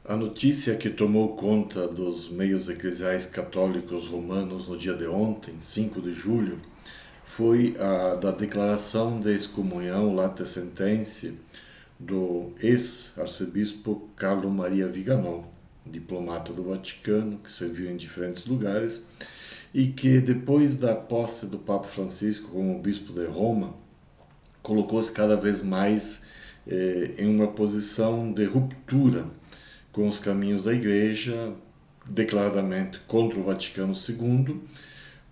A notícia que tomou conta dos meios eclesiais católicos romanos no dia de ontem, 5 de julho, foi a da declaração de excomunhão lata sententia do ex-arcebispo Carlo Maria Viganò, diplomata do Vaticano, que serviu em diferentes lugares, e que depois da posse do Papa Francisco como bispo de Roma, colocou-se cada vez mais em uma posição de ruptura com os caminhos da Igreja, declaradamente contra o Vaticano II,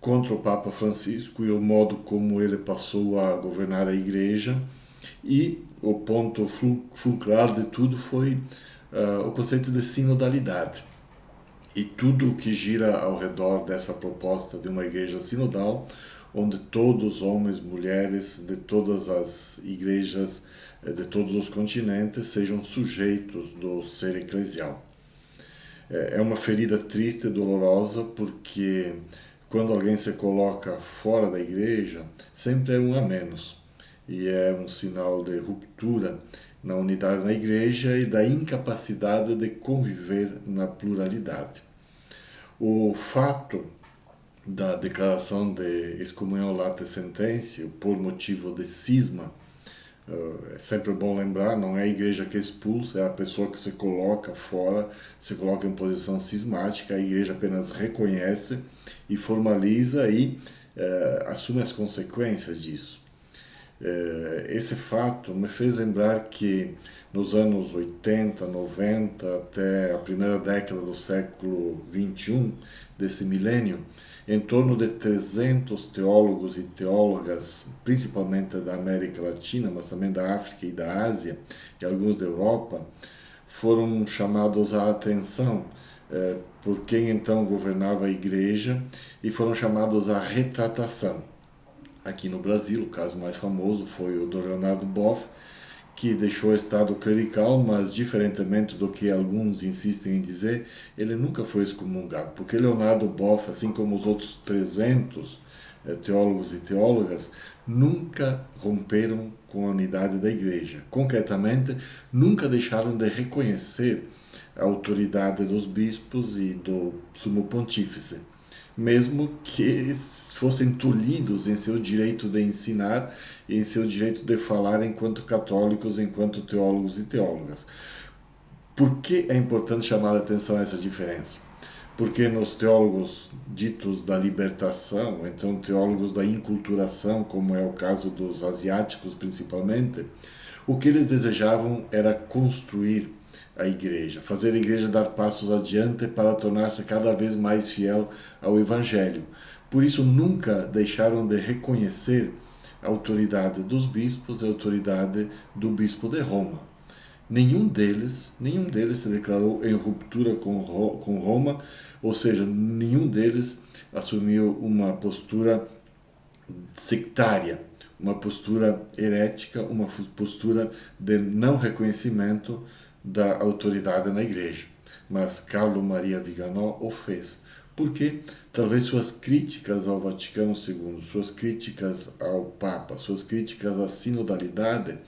contra o Papa Francisco e o modo como ele passou a governar a Igreja. E o ponto fulcral de tudo foi o conceito de sinodalidade. E tudo o que gira ao redor dessa proposta de uma igreja sinodal, onde todos, homens, mulheres, de todas as igrejas, de todos os continentes, sejam sujeitos do ser eclesial. É uma ferida triste e dolorosa, porque quando alguém se coloca fora da igreja, sempre é um a menos. E é um sinal de ruptura na unidade da igreja e da incapacidade de conviver na pluralidade. O fato da declaração de excomunhão lata sententia por motivo de cisma, é sempre bom lembrar, não é a igreja que expulsa, é a pessoa que se coloca fora, se coloca em posição cismática, a igreja apenas reconhece e formaliza e assume as consequências disso. Esse fato me fez lembrar que nos anos 80, 90, até a primeira década do século 21, desse milênio, em torno de 300 teólogos e teólogas, principalmente da América Latina, mas também da África e da Ásia, e alguns da Europa, foram chamados à atenção por quem então governava a igreja e foram chamados à retratação. Aqui no Brasil, o caso mais famoso foi o do Leonardo Boff, que deixou o estado clerical, mas diferentemente do que alguns insistem em dizer, ele nunca foi excomungado, porque Leonardo Boff, assim como os outros 300 teólogos e teólogas, nunca romperam com a unidade da igreja. Concretamente, nunca deixaram de reconhecer a autoridade dos bispos e do sumo pontífice, mesmo que fossem tolhidos em seu direito de ensinar e em seu direito de falar enquanto católicos, enquanto teólogos e teólogas. Por que é importante chamar a atenção a essa diferença? Porque nos teólogos ditos da libertação, então teólogos da inculturação, como é o caso dos asiáticos principalmente, o que eles desejavam era construir a igreja, fazer a igreja dar passos adiante para tornar-se cada vez mais fiel ao Evangelho. Por isso nunca deixaram de reconhecer a autoridade dos bispos e a autoridade do bispo de Roma. Nenhum deles se declarou em ruptura com Roma, ou seja, nenhum deles assumiu uma postura sectária, uma postura herética, uma postura de não reconhecimento da autoridade na igreja. Mas Carlo Maria Viganò o fez. Porque talvez suas críticas ao Vaticano II, suas críticas ao Papa, suas críticas à sinodalidade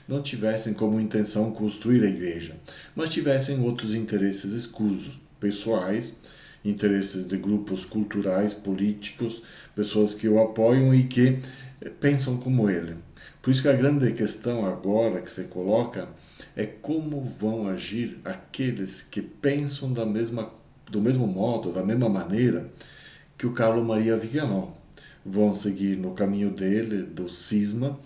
não tivessem como intenção construir a igreja, mas tivessem outros interesses escusos, pessoais, interesses de grupos culturais, políticos, pessoas que o apoiam e que pensam como ele. Por isso que a grande questão agora que se coloca é como vão agir aqueles que pensam do mesmo modo, da mesma maneira que o Carlo Maria Viganò. Vão seguir no caminho dele, do cisma,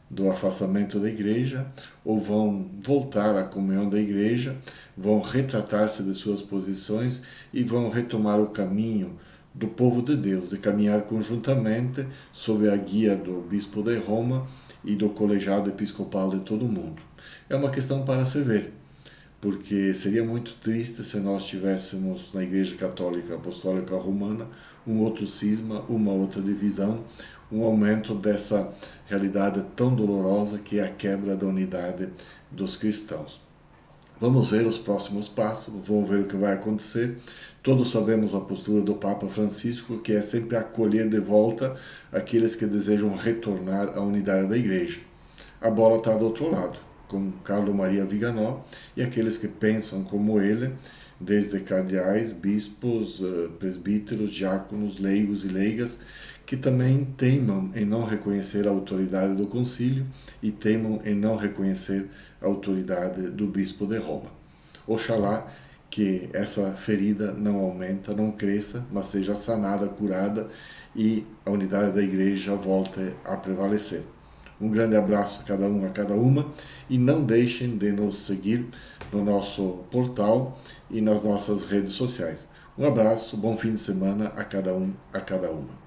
do afastamento da igreja, ou vão voltar à comunhão da igreja, vão retratar-se de suas posições e vão retomar o caminho do povo de Deus, de caminhar conjuntamente sob a guia do bispo de Roma e do colegiado episcopal de todo o mundo. É uma questão para se ver, porque seria muito triste se nós tivéssemos na Igreja Católica Apostólica Romana um outro cisma, uma outra divisão, um aumento dessa realidade tão dolorosa que é a quebra da unidade dos cristãos. Vamos ver os próximos passos, vamos ver o que vai acontecer. Todos sabemos a postura do Papa Francisco, que é sempre acolher de volta aqueles que desejam retornar à unidade da Igreja. A bola está do outro lado. com Carlo Maria Viganò, e aqueles que pensam como ele, desde cardeais, bispos, presbíteros, diáconos, leigos e leigas, que também teimam em não reconhecer a autoridade do concílio e teimam em não reconhecer a autoridade do bispo de Roma. Oxalá que essa ferida não aumenta, não cresça, mas seja sanada, curada e a unidade da igreja volte a prevalecer. Um grande abraço a cada um, a cada uma, e não deixem de nos seguir no nosso portal e nas nossas redes sociais. Um abraço, bom fim de semana a cada um, a cada uma.